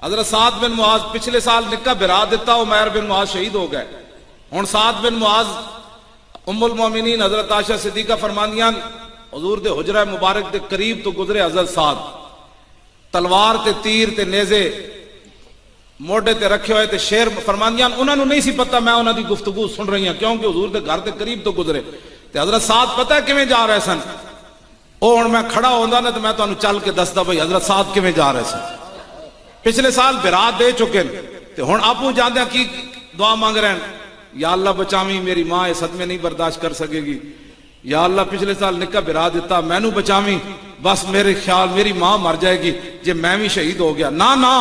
حضرت سعد بن معاذ پچھلے سال نکاح برا دیتا، عمیر بن معاذ شہید ہو گئے. ہن سعد بن معاذ ام المومنین حضرت عائشہ صدیقہ فرماندیاں حضور دے حجرہ مبارک دے قریب تو گزرے حضرت سعد، تلوار تے تیر تے نیزے موڈے تے رکھے ہوئے تے شیر فرماندیاں انہاں نوں نہیں سی پتہ میں انہاں دی گفتگو سن رہی ہوں کیونکہ حضور دے گھر دے قریب تو گزرے. تے حضرت سعد پتہ ہے کیویں جا رہے سن؟ او ہن میں کھڑا ہوندا نا تے میں تانوں چل کے دسدا بھئی حضرت سعد کیویں جا رہے سن. پچھلے سال برات دے چکے تے ہن آپو جاندیاں کی دعا مانگ رہے ہیں، یا اللہ بچاویں میری ماں یہ صدمے نہیں برداشت کر سکے گی، یا اللہ پچھلے سال نکاح برا دیتا مینوں بچاویں، بس میرے خیال میری ماں مر جائے گی جے میں بھی شہید ہو گیا. نا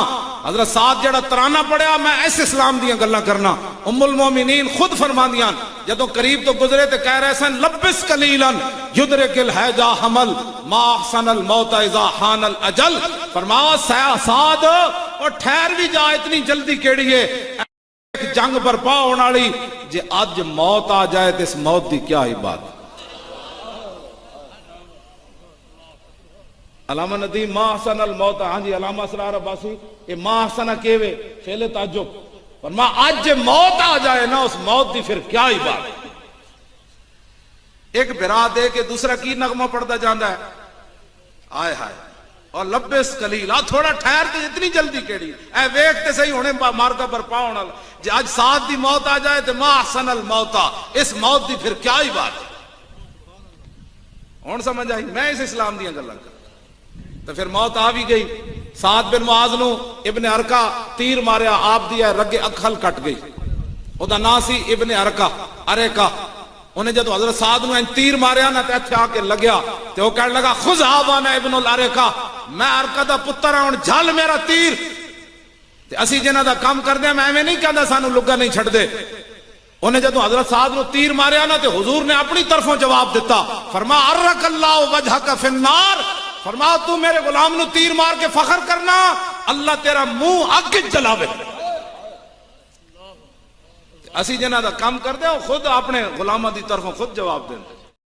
حضرت سعد جڑا ترانہ پڑھیا میں اس اسلام دیاں گلاں کرنا. ام المومنین خود فرماندیاں جدوں قریب تو گزرے تے کہہ رہے سن لبس قلیلا یدرک الحیجا حمل ما احسن الموت اذا حان الاجل. فرمایا سعد اور ٹھہر بھی جا، اتنی جلدی کیڑی ہے، ایک جنگ برپا ہونے والی، جے اج موت آ جائے تو اس موت دی کیا ہی بات. علامہ ندیم ما احسن الموت، ہاں جی علامہ اسرار عباسی یہ ما احسن کیوے فعل تعجب، فرما اج موت آ جائے نا اس موت دی پھر کیا ہی بات. ایک برا دے کے دوسرا کی نغمہ پڑھتا جاندہ ہے، آئے ہائے اور لبس قلیلا، تھوڑا ٹھہر تے اتنی جلدی کیڑی اے ویکھتے صحیح ہونے مارکا برپا ہونا جی اج ساتھ دی موت آ جائے تو ما احسن الموتا، اس موت دی پھر کیا ہی بات. ہن سمجھ آئی میں اس اسلام دیاں گلاں کر تو پھر موت آ بھی گئی. سعد بن معاذ نو ابن ارکا تیر ماریا، آپ دیا رگے اکھل کٹ گئی، او دا نا سی ابن ارکا. انہیں جدو حضرت سعد نو تیر ماریا نا تے اتھے آ کے لگیا تے وہ کہنے لگا خذ وانا ابن الارکا، میں ارکا دا پتر ہوں جھل میرا تیر. تے اسی جنہاں دا کام کردے میں ایویں نہیں کہندا سانو لگا نہیں چھڑ دے. انہیں جدو حضرت سعد نو تیر ماریا نا تے حضور نے اپنی طرفوں جواب دیتا، فرما ارک اللہ وجہک فی النار، فرما تو میرے غلام نو تیر مار کے فخر کرنا، اللہ تیرا منہ اگ جلاوے. اسی جنہ دا کام کر دے خود اپنے غلامہ دی طرفوں خود جواب دیں.